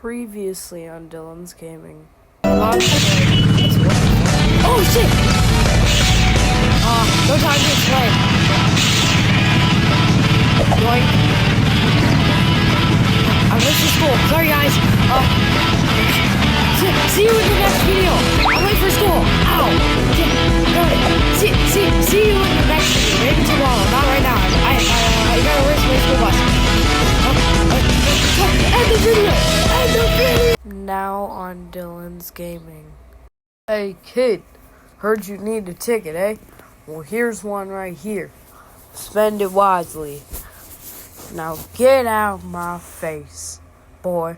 Previously on Dylan's Gaming. Oh shit! No time to explain. Going. I missed the school. Sorry guys. See you in the next video. I'm late for school. Ow! See you in the next video. Maybe tomorrow. Not right now. I gotta race my school bus. End the video. End the video. Now on Dylan's Gaming. Hey kid, heard you need a ticket, eh? Well, here's one right here. Spend it wisely. Now get out my face, boy.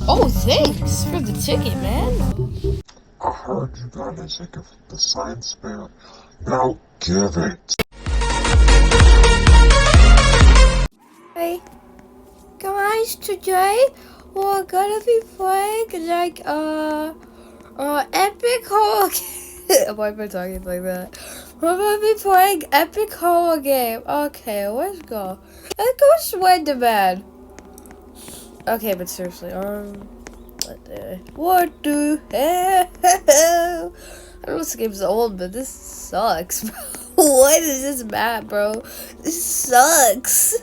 Oh, thanks for the ticket, man. I heard you got a ticket from the science fair. Now give it. Hey guys, today we're gonna be playing like epic horror game. Why am I talking like that? We're gonna be playing epic horror game. Okay, let's go. Let's go Slenderman. Okay, but seriously, what the hell? I know this game's old, but this sucks. What is this map, bro? This sucks.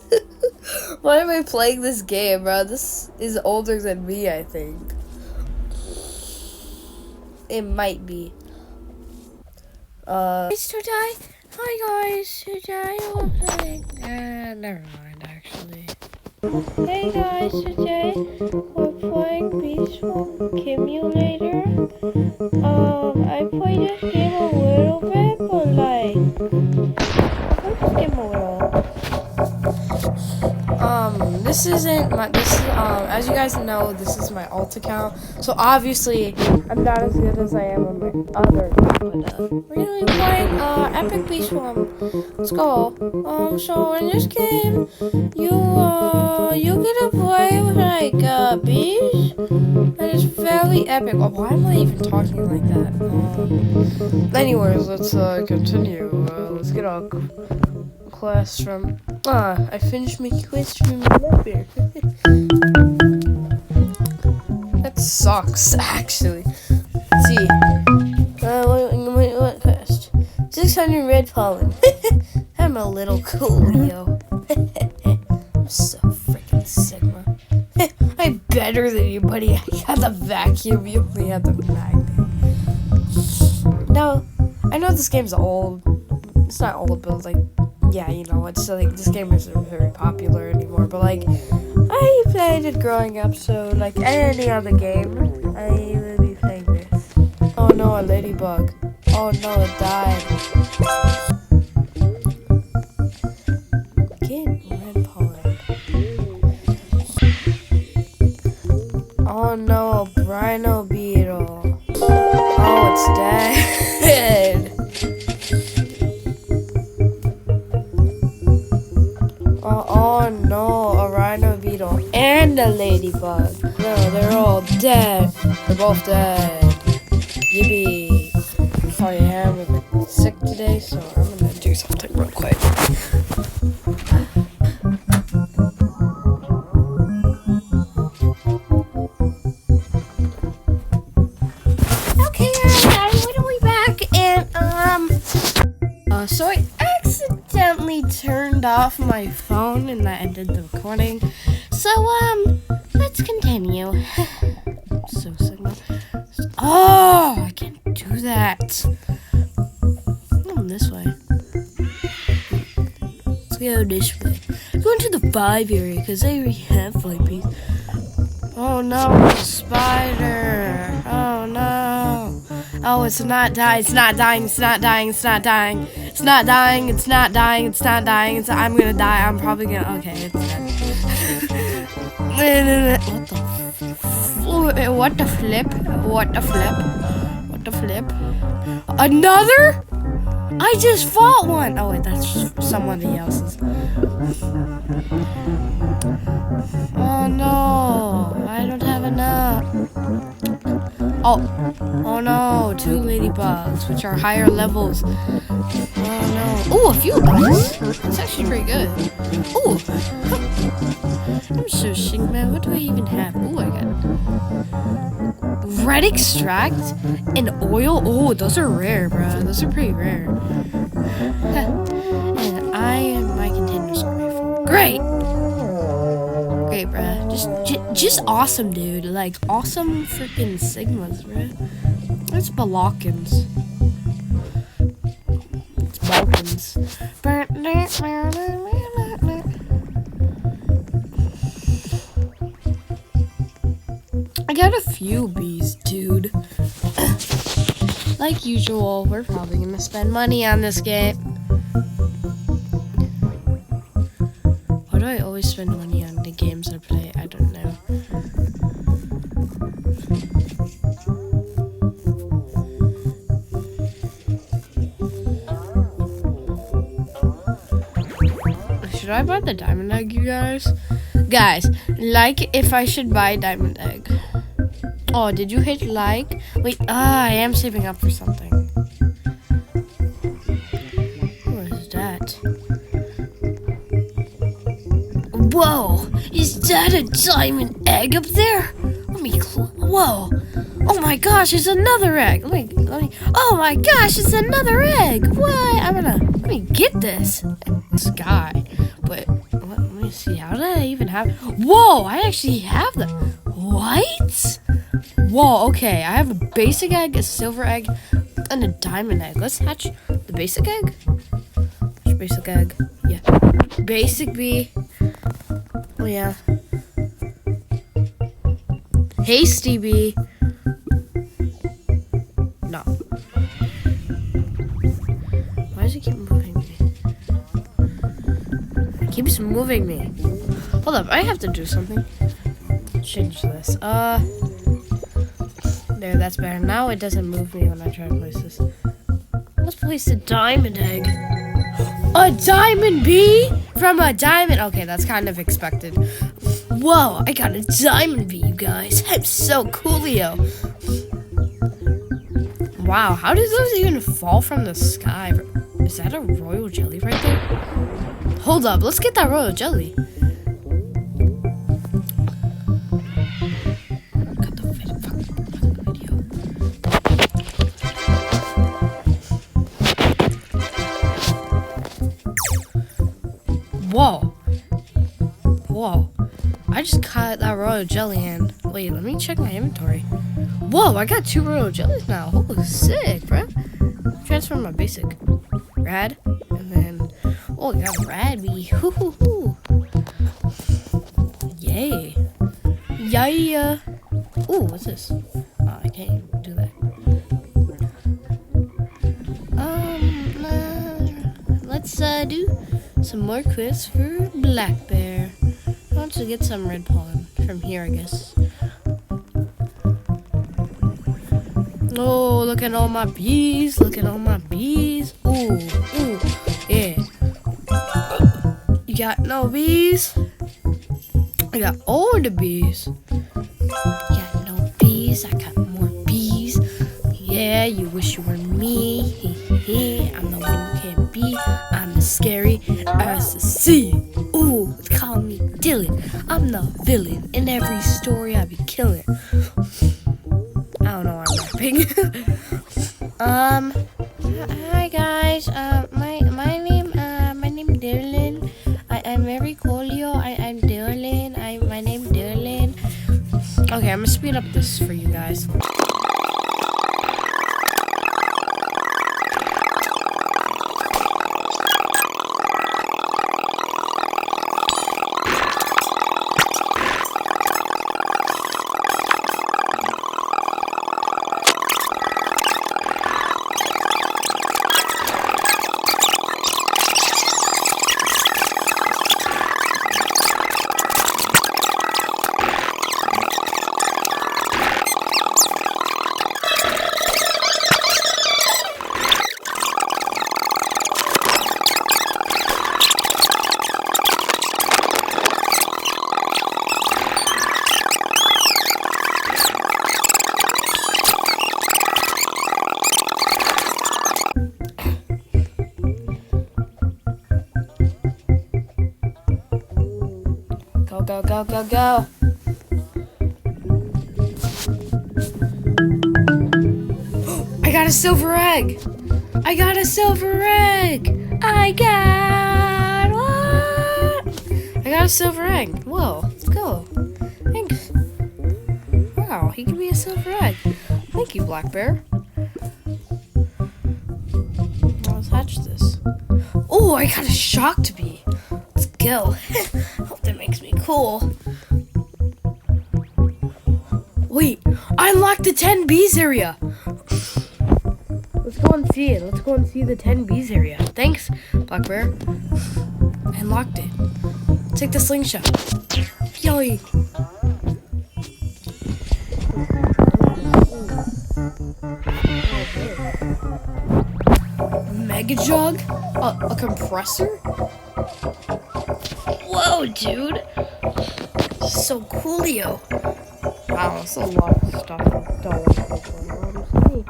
Why am I playing this game, bro? This is older than me, I think. It might be. Today? Hi guys, today we're playing. Never mind, actually. Hey guys, today we're playing Beast Simulator. I played this game a little bit, but like, I just game a little. This isn't my, as you guys know, this is my alt account, so obviously, I'm not as good as I am on my other account, but, we're gonna be playing, Epic Beast Swarm. Let's go. So in this game, you get to play with, like, bees, and it's very epic. Oh, why am I even talking like that? Anyways, let's, continue. Let's get our class from, I finished my quest from Leopard. That sucks, actually. Let's see. What quest? 600 red pollen. I'm a little cool, yo. I'm so freaking Sigma. I'm better than you, buddy. I got the vacuum, you only have the magnet. No, I know this game's old. It's not old, but like, yeah, you know, it's like this game isn't very popular anymore, but like, I played it growing up, so like any other game, I will be playing this. Oh no, a ladybug. Oh no, it died. Get red pollen. Oh no, a brino beetle. Oh, it's dead. Oh no, a rhino beetle and a ladybug. No, they're all dead. They're both dead. Yippee. Oh yeah, I'm a bit sick today, so I'm gonna do something real quick. Okay guys, we're totally back, and so I accidentally turned off my phone and that ended the recording. So let's continue. So Sigma. Oh, I can't do that. This way. Let's go this way. Go into the 5 area because they already have 5 bees. Oh no, it's a spider. Oh no. Oh, it's not dying. It's not dying. It's not dying. It's not dying. It's not dying. It's not dying. It's not dying. I'm gonna die. I'm probably gonna. Okay, it's dead. What the flip? What the flip? What the flip? Another? I just fought one. Oh wait, that's somebody else's. Oh no, I don't have enough. Oh no, 2 ladybugs, which are higher levels. Oh no. Oh, a few guys. That's actually pretty good. Oh. I'm so sick, man. What do I even have? Oh, I got red extract and oil. Oh, those are rare, bro. Those are pretty rare. And my containers are full. Great. Great, bruh. Just awesome, dude. Like, awesome freaking Sigmas, bruh. It's Balkans. It's Balkans. I got a few bees, dude. Like usual, we're probably gonna spend money on this game. Why do I always spend money on the games I play? I don't know. Should I buy the diamond egg, you guys? Guys, like if I should buy diamond egg. Oh, did you hit like? Wait, I am saving up for something. What is that? Whoa! Is that a diamond egg up there? Let me. Whoa! Oh my gosh! It's another egg. Let me. Oh my gosh! It's another egg. What? Let me get this. This guy. But let me see. How did I even have? Whoa! I actually have the. What? Whoa, okay, I have a basic egg, a silver egg, and a diamond egg. Let's hatch the basic egg. Which basic egg? Yeah. Basic bee. Oh, yeah. Hasty bee. No. Why does it keep moving me? It keeps moving me. Hold up, I have to do something. Change this. There, that's better. Now it doesn't move me when I try to place this. Let's place a diamond egg. A diamond bee? From a diamond? Okay, that's kind of expected. Whoa, I got a diamond bee, you guys. I'm so coolio. Wow, how did those even fall from the sky? Is that a royal jelly right there? Hold up, let's get that royal jelly. Whoa. Whoa. I just caught that royal jelly and wait, let me check my inventory. Whoa, I got 2 royal jellies now. Oh, sick, bro. Transfer my basic. Rad. And then oh, I got a rad bee. Hoo hoo hoo. Yay. Yeah. Ooh, what's this? Oh, I can't even do that. Let's do some more quests for Black Bear. I want to get some red pollen from here, I guess. Oh, look at all my bees. Look at all my bees. Ooh, ooh, yeah. You got no bees? I got all the bees. You got no bees? I got more bees. Yeah, you wish you were me. I'm the one who can't be. I'm the scary assassin. Ooh, call me Dylan. I'm the villain. In every story I be killing. I don't know why I'm rapping. Hi guys. My name Dylan. I'm very coolio. I'm Dylan. My name Dylan. Okay, I'm gonna speed up this for you guys. Go, go, go, go. I got a silver egg. I got a silver egg. I got a silver egg. Whoa, let's go. Thanks. Wow, he gave me a silver egg. Thank you, Black Bear. Let's hatch this. Oh, I got a shocked bee. Let's go. Hope that makes me cool. Wait, I unlocked the 10 bees area. Let's go and see it. Let's go and see the 10 bees area. Thanks, Black Bear. I unlocked it. Take the slingshot. Yay! Mega jug? A compressor? Whoa, dude! So coolio. Wow, that's a lot of stuff I don't want to see.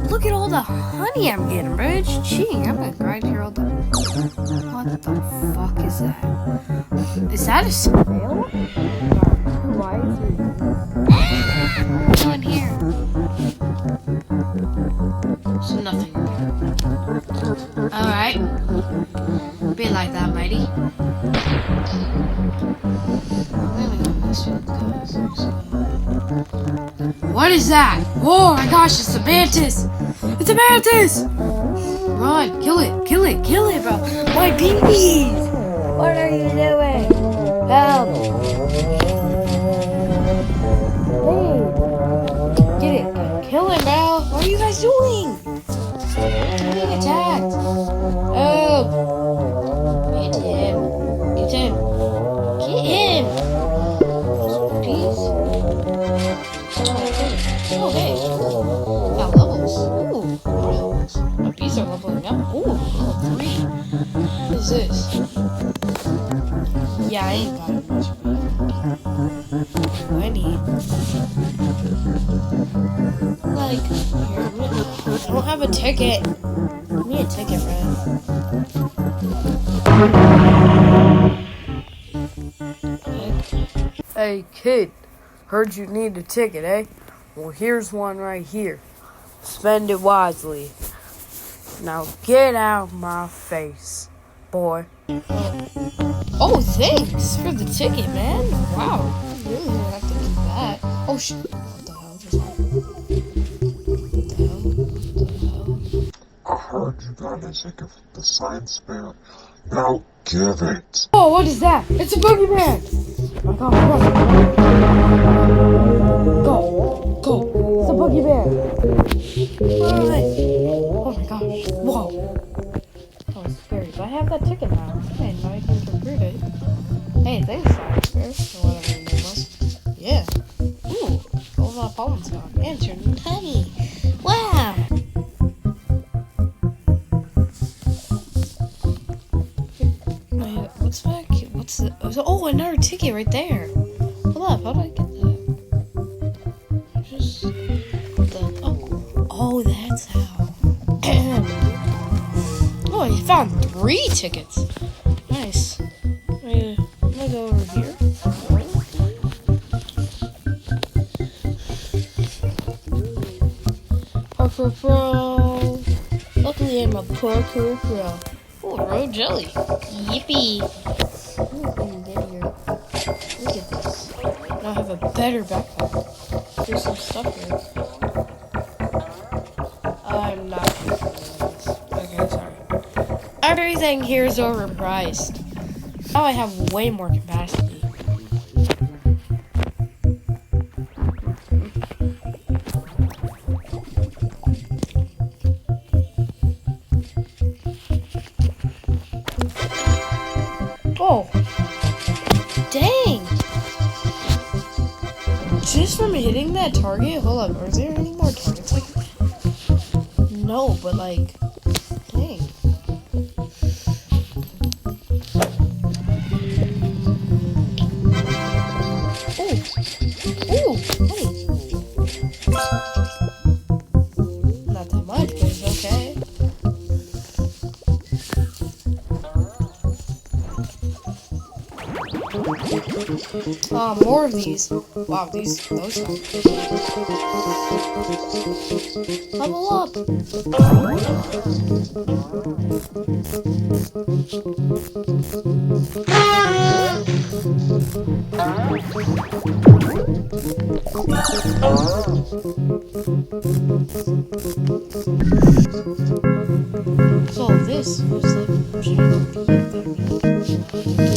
Look at all the honey I'm getting, bro. It's cheating. I'm gonna grind here all day. What the fuck is that? Is that a snail? Why is it? Go in here. There's nothing. Alright. Be like that, matey. What is that? Oh my gosh, it's a mantis! It's a mantis! Run, kill it, kill it, kill it, bro! My bees! What are you doing? Help! Hey! Get it, kill him, bro! What are you guys doing? I'm being attacked! Oh! Get him! Get him! Get him! Please. Oh, hey. Got levels. Ooh, more levels. My bees are leveling up. Ooh, level 3. What is this? Yeah, I ain't buying much of it. I need. Like, here, I don't have a ticket. I need a ticket, man. Hey, kid. Heard you need a ticket, eh? Well, here's one right here. Spend it wisely. Now get out of my face, boy. Oh, thanks for the ticket, man. Wow. You really didn't have to do that. Oh, shit. What the hell just happened? What the hell? I heard you got a ticket from the science fair. Now give it. Oh, what is that? It's a boogeyman! Oh my god, go! Go! It's a boogeyman! Run! Oh my gosh. Whoa! That was scary, but I have that ticket now. Hey, now I can recruit it. Hey, thanks, Science Fair, or whatever your name was. Yeah. Ooh, all of our pollen's gone. And you're honey. Wow! Wait, what's back? What's the... Oh, another ticket right there. Hold up, how do I get that? Just... Oh, that's how. Oh, I found 3 tickets. Nice. I'm gonna go over here. Parkour Pro. Luckily, I'm a Parkour Pro. Oh, road jelly. Yippee. Look at this. Now I have a better backpack. There's some stuff here. I'm not gonna do this. Okay, sorry. Everything here is overpriced. Now I have way more capacity. Oh, dang! Just from hitting that target, hold up, are there any more targets like that? No, but like, dang. More of these. Wow, those sound good. Level up. So this was like